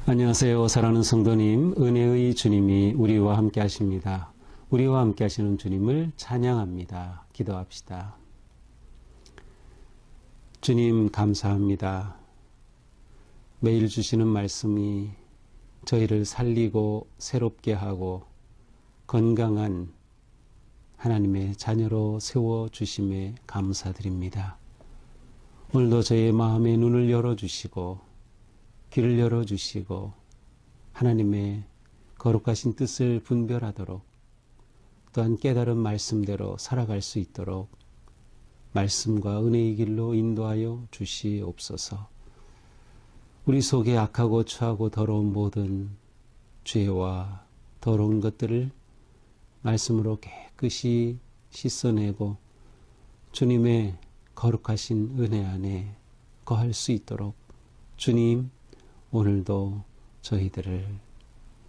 안녕하세요. 사랑하는 성도님, 은혜의 주님이 우리와 함께 하십니다. 우리와 함께 하시는 주님을 찬양합니다. 기도합시다. 주님 감사합니다. 매일 주시는 말씀이 저희를 살리고 새롭게 하고 건강한 하나님의 자녀로 세워주심에 감사드립니다. 오늘도 저의 마음의 눈을 열어주시고 귀를 열어주시고 하나님의 거룩하신 뜻을 분별하도록 또한 깨달은 말씀대로 살아갈 수 있도록 말씀과 은혜의 길로 인도하여 주시옵소서. 우리 속에 악하고 추하고 더러운 모든 죄와 더러운 것들을 말씀으로 깨끗이 씻어내고 주님의 거룩하신 은혜 안에 거할 수 있도록 주님 오늘도 저희들을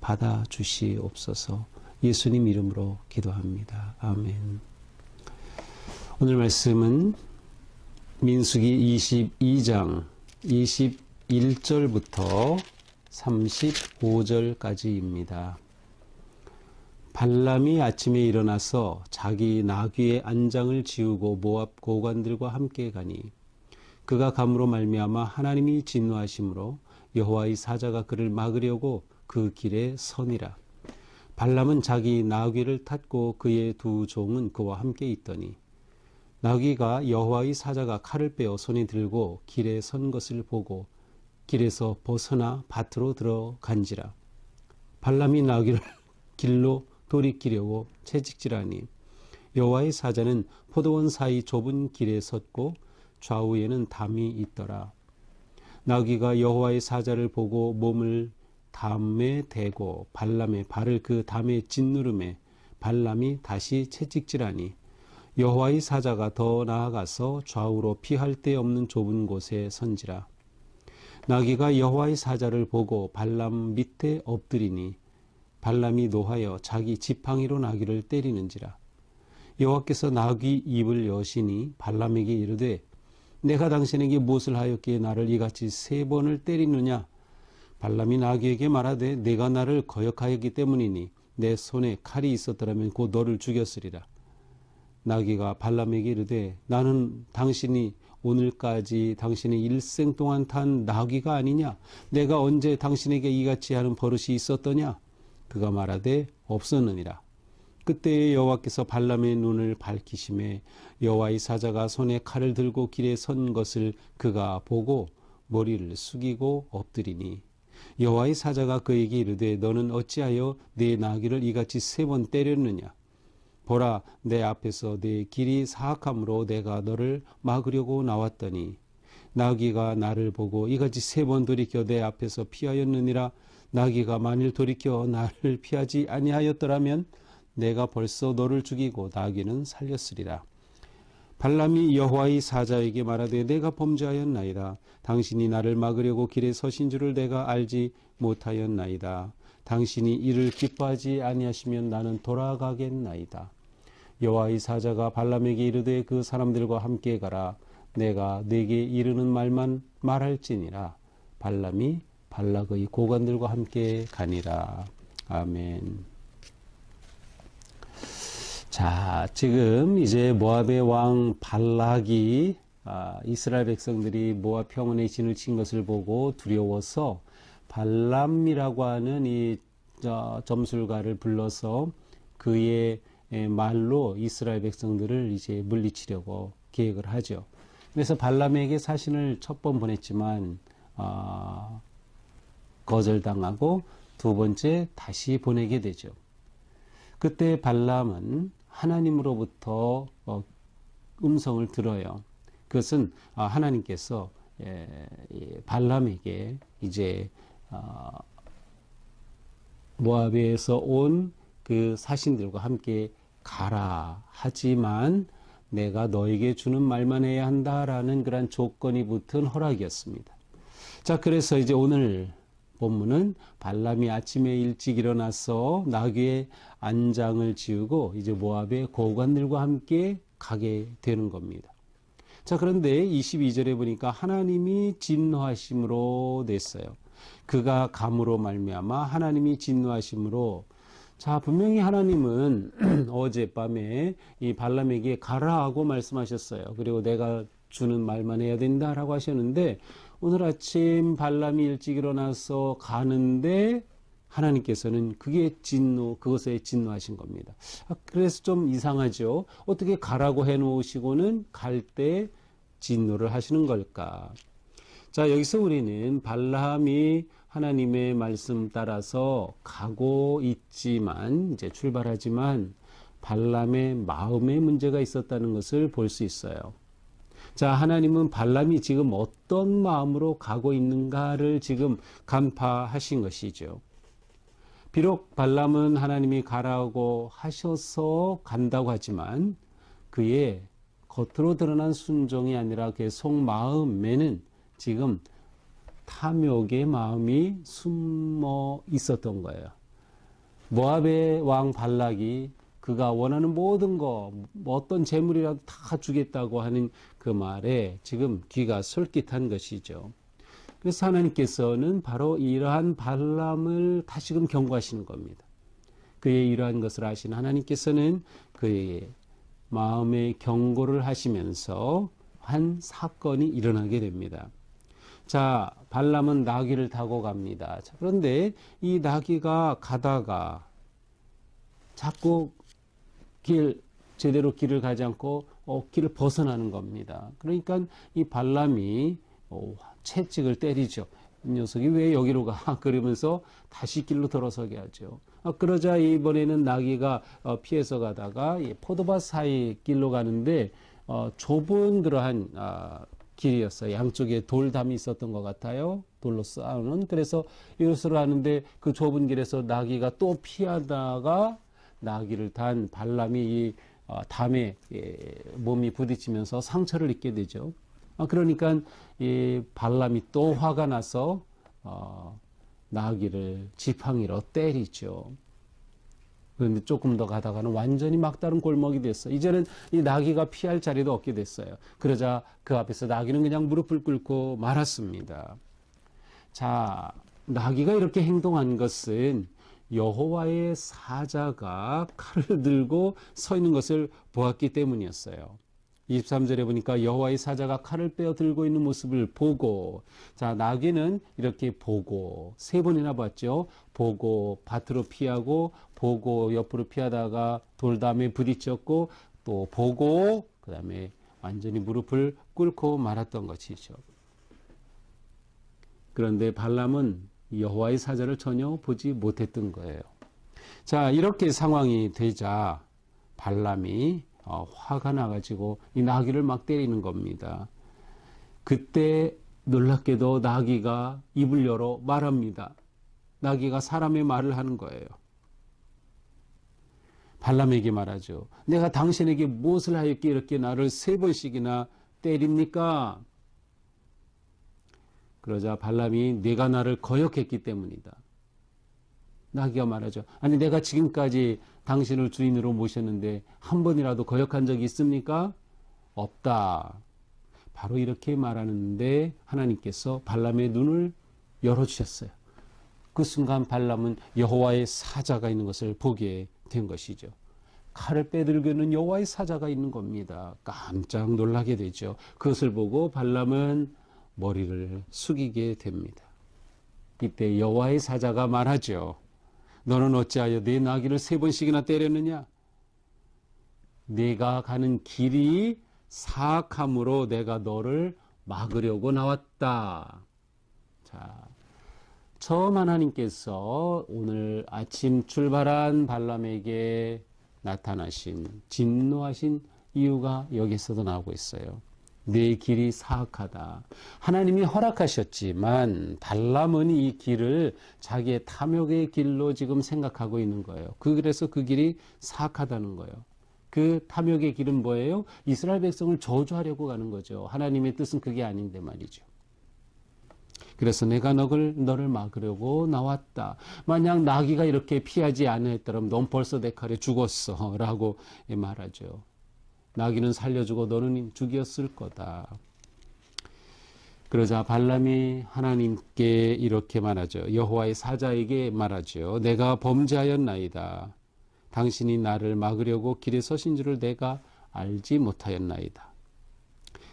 받아주시옵소서. 예수님 이름으로 기도합니다. 아멘. 오늘 말씀은 민수기 22장 21절부터 35절까지입니다. 발람이 아침에 일어나서 자기 나귀의 안장을 지우고 모압 고관들과 함께 가니 그가 감으로 말미암아 하나님이 진노하심으로 여호와의 사자가 그를 막으려고 그 길에 서니라. 발람은 자기 나귀를 탔고 그의 두 종은 그와 함께 있더니 나귀가 여호와의 사자가 칼을 빼어 손에 들고 길에 선 것을 보고 길에서 벗어나 밭으로 들어간지라. 발람이 나귀를 길로 돌이키려고 채찍질하니 여호와의 사자는 포도원 사이 좁은 길에 섰고 좌우에는 담이 있더라. 나귀가 여호와의 사자를 보고 몸을 담에 대고 발람의 발을 그 담에 짓누르매 발람이 다시 채찍질하니 여호와의 사자가 더 나아가서 좌우로 피할 데 없는 좁은 곳에 선지라. 나귀가 여호와의 사자를 보고 발람 밑에 엎드리니 발람이 노하여 자기 지팡이로 나귀를 때리는지라. 여호와께서 나귀 입을 여시니 발람에게 이르되 내가 당신에게 무엇을 하였기에 나를 이같이 3번을 때리느냐. 발람이 나귀에게 말하되 내가 나를 거역하였기 때문이니 내 손에 칼이 있었더라면 곧 너를 죽였으리라. 나귀가 발람에게 이르되 나는 당신이 오늘까지 당신의 일생 동안 탄 나귀가 아니냐. 내가 언제 당신에게 이같이 하는 버릇이 있었더냐. 그가 말하되 없었느니라. 그때에 여호와께서 발람의 눈을 밝히심에 여호와의 사자가 손에 칼을 들고 길에 선 것을 그가 보고 머리를 숙이고 엎드리니 여호와의 사자가 그에게 이르되 너는 어찌하여 내 나귀를 이같이 3번 때렸느냐. 보라 내 앞에서 내 길이 사악함으로 내가 너를 막으려고 나왔더니 나귀가 나를 보고 이같이 3번 돌이켜 내 앞에서 피하였느니라. 나귀가 만일 돌이켜 나를 피하지 아니하였더라면 내가 벌써 너를 죽이고 나귀는 살렸으리라. 발람이 여호와의 사자에게 말하되 내가 범죄하였나이다. 당신이 나를 막으려고 길에 서신 줄을 내가 알지 못하였나이다. 당신이 이를 기뻐하지 아니하시면 나는 돌아가겠나이다. 여호와의 사자가 발람에게 이르되 그 사람들과 함께 가라. 내가 네게 이르는 말만 말할지니라. 발람이 발락의 고관들과 함께 가니라. 아멘. 자, 지금 이제 모압의 왕 발락이 이스라엘 백성들이 모압 평원에 진을 친 것을 보고 두려워서 발람이라고 하는 이 점술가를 불러서 그의 말로 이스라엘 백성들을 이제 물리치려고 계획을 하죠. 그래서 발람에게 사신을 첫 번 보냈지만 거절당하고 두 번째 다시 보내게 되죠. 그때 발람은 하나님으로부터 음성을 들어요. 그것은 하나님께서 발람에게 이제 모압에서 온 그 사신들과 함께 가라. 하지만 내가 너에게 주는 말만 해야 한다라는 그런 조건이 붙은 허락이었습니다. 자, 그래서 이제 오늘 본문은 발람이 아침에 일찍 일어나서 나귀의 안장을 지우고 이제 모압의 고관들과 함께 가게 되는 겁니다. 자, 그런데 22절에 보니까 하나님이 진노하심으로 냈어요. 그가 감으로 말미암아 하나님이 진노하심으로. 자, 분명히 하나님은 어젯밤에 이 발람에게 가라 하고 말씀하셨어요. 그리고 내가 주는 말만 해야 된다라고 하셨는데, 오늘 아침 발람이 일찍 일어나서 가는데 하나님께서는 그것에 진노하신 겁니다. 그래서 좀 이상하죠. 어떻게 가라고 해놓으시고는 갈 때 진노를 하시는 걸까? 자, 여기서 우리는 발람이 하나님의 말씀 따라서 가고 있지만, 이제 출발하지만, 발람의 마음에 문제가 있었다는 것을 볼 수 있어요. 자, 하나님은 발람이 지금 어떤 마음으로 가고 있는가를 지금 간파하신 것이죠. 비록 발람은 하나님이 가라고 하셔서 간다고 하지만 그의 겉으로 드러난 순종이 아니라 그의 속마음에는 지금 탐욕의 마음이 숨어 있었던 거예요. 모압의 왕 발락이 그가 원하는 모든 거, 어떤 재물이라도 다 주겠다고 하는 그 말에 지금 귀가 솔깃한 것이죠. 그래서 하나님께서는 바로 이러한 발람을 다시금 경고하시는 겁니다. 그의 이러한 것을 아신 하나님께서는 그의 마음의 경고를 하시면서 한 사건이 일어나게 됩니다. 자, 발람은 나귀를 타고 갑니다. 자, 그런데 이 나귀가 가다가 자꾸 제대로 길을 가지 않고 길을 벗어나는 겁니다. 그러니까 이 발람이 채찍을 때리죠. 이 녀석이 왜 여기로 가? 그러면서 다시 길로 돌아서게 하죠. 그러자 이번에는 나귀가 피해서 가다가 포도밭 사이 길로 가는데 좁은 그러한 길이었어요. 양쪽에 돌담이 있었던 것 같아요. 돌로 쌓아놓은. 그래서 이것을 하는데 그 좁은 길에서 나귀가 또 피하다가 나귀를 탄 발람이 이 담에 몸이 부딪히면서 상처를 입게 되죠. 그러니까 이 발람이 또 화가 나서 나귀를 지팡이로 때리죠. 그런데 조금 더 가다가는 완전히 막다른 골목이 됐어요. 이제는 이 나귀가 피할 자리도 없게 됐어요. 그러자 그 앞에서 나귀는 그냥 무릎을 꿇고 말았습니다. 자, 나귀가 이렇게 행동한 것은 여호와의 사자가 칼을 들고 서 있는 것을 보았기 때문이었어요. 23절에 보니까 여호와의 사자가 칼을 빼어 들고 있는 모습을 보고, 자, 나귀는 이렇게 보고, 세 번이나 봤죠. 보고 밭으로 피하고, 보고 옆으로 피하다가 돌담에 부딪혔고, 또 보고, 그 다음에 완전히 무릎을 꿇고 말았던 것이죠. 그런데 발람은 여호와의 사자를 전혀 보지 못했던 거예요. 자, 이렇게 상황이 되자 발람이 화가 나가지고 이 나귀를 막 때리는 겁니다. 그때 놀랍게도 나귀가 입을 열어 말합니다. 나귀가 사람의 말을 하는 거예요. 발람에게 말하죠. 내가 당신에게 무엇을 하였기에 이렇게 나를 3번씩이나 때립니까? 그러자 발람이 네가 나를 거역했기 때문이다. 나귀가 말하죠. 아니, 내가 지금까지 당신을 주인으로 모셨는데 한 번이라도 거역한 적이 있습니까? 없다. 바로 이렇게 말하는데 하나님께서 발람의 눈을 열어주셨어요. 그 순간 발람은 여호와의 사자가 있는 것을 보게 된 것이죠. 칼을 빼들고 있는 여호와의 사자가 있는 겁니다. 깜짝 놀라게 되죠. 그것을 보고 발람은 머리를 숙이게 됩니다. 이때 여호와의 사자가 말하죠. 너는 어찌하여 내 나귀를 3번씩이나 때렸느냐? 네가 가는 길이 사악함으로 내가 너를 막으려고 나왔다. 자, 처음 하나님께서 오늘 아침 출발한 발람에게 나타나신, 진노하신 이유가 여기서도 나오고 있어요. 내 길이 사악하다. 하나님이 허락하셨지만 발람은 이 길을 자기의 탐욕의 길로 지금 생각하고 있는 거예요. 그래서 그 길이 사악하다는 거예요. 그 탐욕의 길은 뭐예요? 이스라엘 백성을 저주하려고 가는 거죠. 하나님의 뜻은 그게 아닌데 말이죠. 그래서 내가 너를 막으려고 나왔다. 만약 나귀가 이렇게 피하지 않았더라면 넌 벌써 내 칼에 죽었어 라고 말하죠. 나귀는 살려주고 너는 죽였을 거다. 그러자 발람이 하나님께 이렇게 말하죠. 여호와의 사자에게 말하죠. 내가 범죄하였나이다. 당신이 나를 막으려고 길에 서신 줄을 내가 알지 못하였나이다.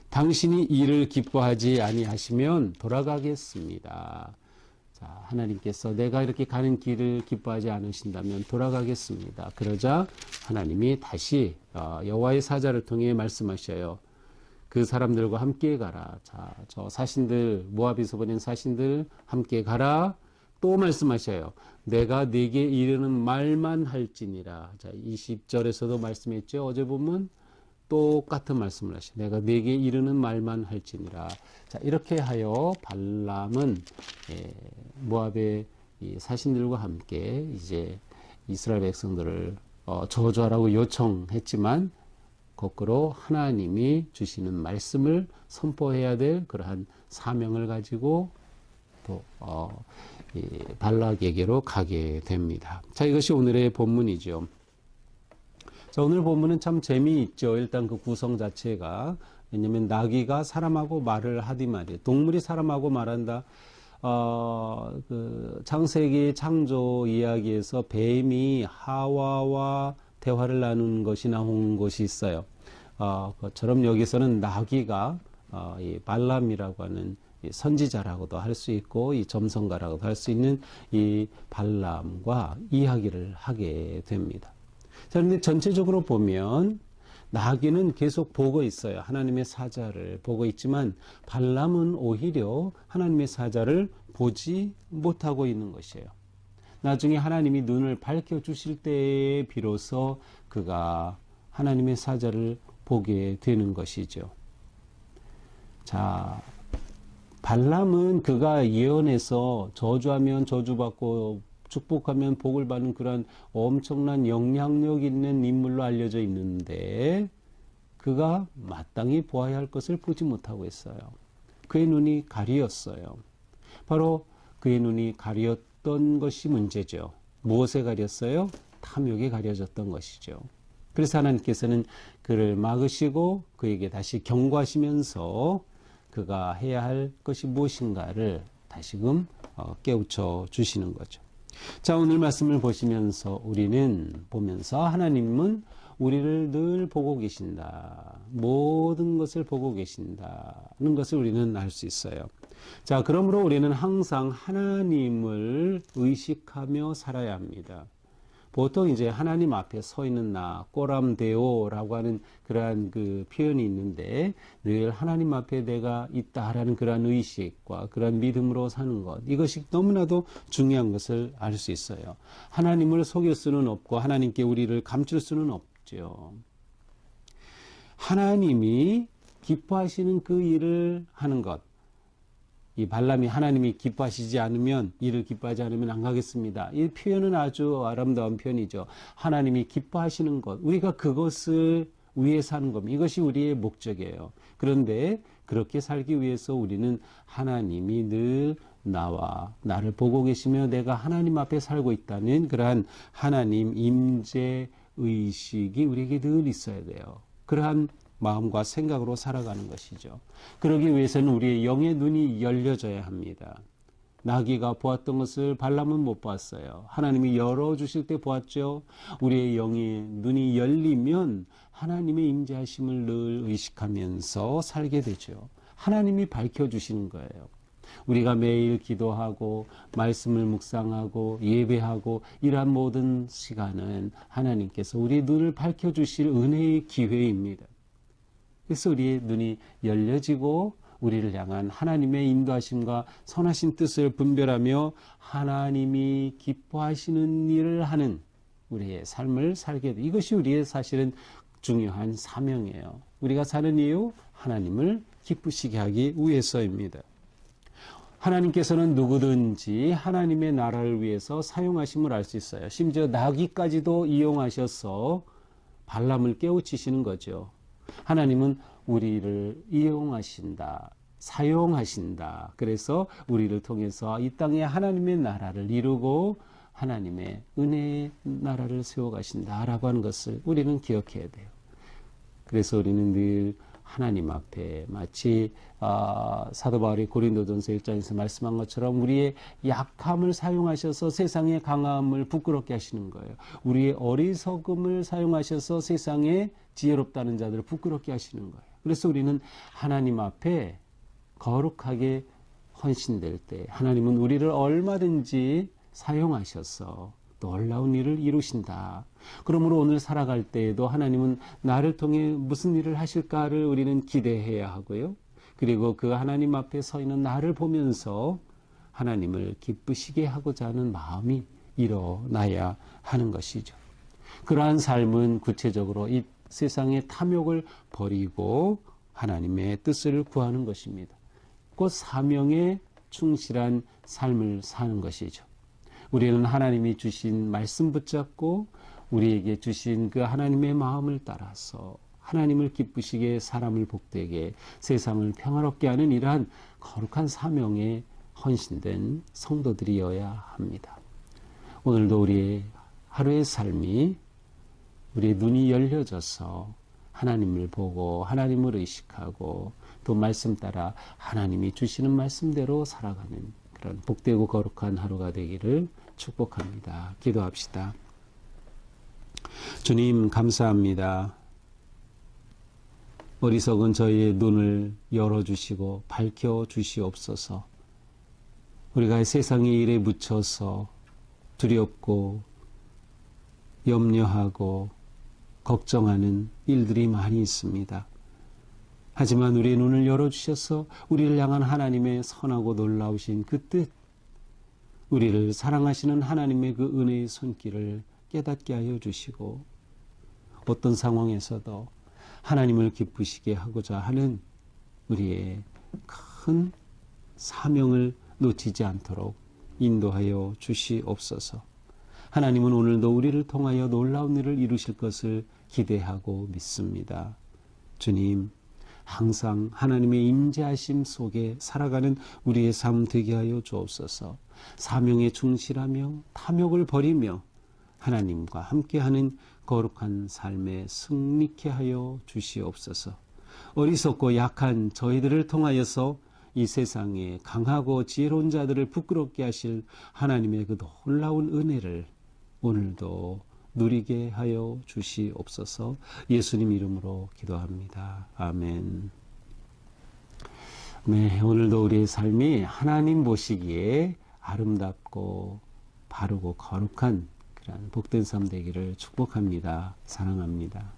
당신이 이를 기뻐하지 아니하시면 돌아가겠습니다. 자, 하나님께서 내가 이렇게 가는 길을 기뻐하지 않으신다면 돌아가겠습니다. 그러자 하나님이 다시 여호와의 사자를 통해 말씀하셔요. 그 사람들과 함께 가라. 자, 저 사신들, 모압에서 보낸 사신들 함께 가라. 또 말씀하셔요. 내가 네게 이르는 말만 할지니라. 자, 20절에서도 말씀했죠. 어제 보면 똑같은 말씀을 하시죠. 내가 네게 이르는 말만 할지니라. 자, 이렇게 하여 발람은 모압의 이 사신들과 함께 이제 이스라엘 백성들을 저주하라고 요청했지만 거꾸로 하나님이 주시는 말씀을 선포해야 될 그러한 사명을 가지고 또 발락에게로 가게 됩니다. 자, 이것이 오늘의 본문이죠. 자, 오늘 본문은 참 재미있죠. 일단 그 구성 자체가. 왜냐면 나귀가 사람하고 말을 하디 말이에요. 동물이 사람하고 말한다. 그 창세기 창조 이야기에서 뱀이 하와와 대화를 나눈 것이 나온 것이 있어요. 그처럼 여기서는 나귀가 이 발람이라고 하는 선지자라고도 할 수 있고 이 점성가라고도 할 수 있는 이 발람과 이야기를 하게 됩니다. 자, 그런데 전체적으로 보면 나귀는 계속 보고 있어요. 하나님의 사자를 보고 있지만 발람은 오히려 하나님의 사자를 보지 못하고 있는 것이에요. 나중에 하나님이 눈을 밝혀주실 때에 비로소 그가 하나님의 사자를 보게 되는 것이죠. 자, 발람은 그가 예언해서 저주하면 저주받고 축복하면 복을 받는 그런 엄청난 영향력 있는 인물로 알려져 있는데 그가 마땅히 보아야 할 것을 보지 못하고 있어요. 그의 눈이 가리었어요. 바로 그의 눈이 가리었던 것이 문제죠. 무엇에 가렸어요? 탐욕에 가려졌던 것이죠. 그래서 하나님께서는 그를 막으시고 그에게 다시 경고하시면서 그가 해야 할 것이 무엇인가를 다시금 깨우쳐 주시는 거죠. 자, 오늘 말씀을 보시면서 우리는 보면서 하나님은 우리를 늘 보고 계신다. 모든 것을 보고 계신다는 것을 우리는 알 수 있어요. 자, 그러므로 우리는 항상 하나님을 의식하며 살아야 합니다. 보통 이제 하나님 앞에 서 있는 나, 꼬람데오라고 하는 그러한 그 표현이 있는데 늘 하나님 앞에 내가 있다라는 그러한 의식과 그러한 믿음으로 사는 것, 이것이 너무나도 중요한 것을 알 수 있어요. 하나님을 속일 수는 없고 하나님께 우리를 감출 수는 없죠. 하나님이 기뻐하시는 그 일을 하는 것, 이 발람이 하나님이 기뻐하시지 않으면 이를 기뻐하지 않으면 안 가겠습니다. 이 표현은 아주 아름다운 표현이죠. 하나님이 기뻐하시는 것, 우리가 그것을 위해서 하는 겁니다. 이것이 우리의 목적이에요. 그런데 그렇게 살기 위해서 우리는 하나님이 늘 나를 보고 계시며 내가 하나님 앞에 살고 있다는 그러한 하나님 임재 의식이 우리에게 늘 있어야 돼요. 그러한 마음과 생각으로 살아가는 것이죠. 그러기 위해서는 우리의 영의 눈이 열려져야 합니다. 나귀가 보았던 것을 발람은 못 봤어요. 하나님이 열어주실 때 보았죠. 우리의 영의 눈이 열리면 하나님의 임재하심을 늘 의식하면서 살게 되죠. 하나님이 밝혀주시는 거예요. 우리가 매일 기도하고 말씀을 묵상하고 예배하고 이러한 모든 시간은 하나님께서 우리의 눈을 밝혀주실 은혜의 기회입니다. 그래서 우리의 눈이 열려지고 우리를 향한 하나님의 인도하심과 선하신 뜻을 분별하며 하나님이 기뻐하시는 일을 하는 우리의 삶을 살게 돼. 이것이 우리의 사실은 중요한 사명이에요. 우리가 사는 이유 하나님을 기쁘시게 하기 위해서입니다. 하나님께서는 누구든지 하나님의 나라를 위해서 사용하심을 알 수 있어요. 심지어 나귀까지도 이용하셔서 발람을 깨우치시는 거죠. 하나님은 우리를 이용하신다, 사용하신다. 그래서 우리를 통해서 이 땅에 하나님의 나라를 이루고 하나님의 은혜의 나라를 세워가신다라고 하는 것을 우리는 기억해야 돼요. 그래서 우리는 늘 하나님 앞에 마치 사도 바울이 고린도전서 1장에서 말씀한 것처럼 우리의 약함을 사용하셔서 세상의 강함을 부끄럽게 하시는 거예요. 우리의 어리석음을 사용하셔서 세상에 지혜롭다는 자들을 부끄럽게 하시는 거예요. 그래서 우리는 하나님 앞에 거룩하게 헌신될 때 하나님은 우리를 얼마든지 사용하셔서 놀라운 일을 이루신다. 그러므로 오늘 살아갈 때에도 하나님은 나를 통해 무슨 일을 하실까를 우리는 기대해야 하고요. 그리고 그 하나님 앞에 서 있는 나를 보면서 하나님을 기쁘시게 하고자 하는 마음이 일어나야 하는 것이죠. 그러한 삶은 구체적으로 이 세상의 탐욕을 버리고 하나님의 뜻을 구하는 것입니다. 곧 사명에 충실한 삶을 사는 것이죠. 우리는 하나님이 주신 말씀 붙잡고 우리에게 주신 그 하나님의 마음을 따라서 하나님을 기쁘시게 사람을 복되게 세상을 평화롭게 하는 이러한 거룩한 사명에 헌신된 성도들이어야 합니다. 오늘도 우리의 하루의 삶이 우리의 눈이 열려져서 하나님을 보고 하나님을 의식하고 또 말씀 따라 하나님이 주시는 말씀대로 살아가는 그런 복되고 거룩한 하루가 되기를 축복합니다. 기도합시다. 주님 감사합니다. 어리석은 저희의 눈을 열어주시고 밝혀주시옵소서. 우리가 세상의 일에 묻혀서 두렵고 염려하고 걱정하는 일들이 많이 있습니다. 하지만 우리의 눈을 열어주셔서 우리를 향한 하나님의 선하고 놀라우신 그 뜻, 우리를 사랑하시는 하나님의 그 은혜의 손길을 깨닫게 하여 주시고 어떤 상황에서도 하나님을 기쁘시게 하고자 하는 우리의 큰 사명을 놓치지 않도록 인도하여 주시옵소서. 하나님은 오늘도 우리를 통하여 놀라운 일을 이루실 것을 기대하고 믿습니다. 주님, 항상 하나님의 임재하심 속에 살아가는 우리의 삶 되게 하여 주옵소서. 사명에 충실하며 탐욕을 버리며 하나님과 함께하는 거룩한 삶에 승리케 하여 주시옵소서. 어리석고 약한 저희들을 통하여서 이 세상에 강하고 지혜로운 자들을 부끄럽게 하실 하나님의 그 놀라운 은혜를 오늘도 누리게 하여 주시옵소서. 예수님 이름으로 기도합니다. 아멘. 네, 오늘도 우리의 삶이 하나님 보시기에 아름답고 바르고 거룩한 그런 복된 삶 되기를 축복합니다. 사랑합니다.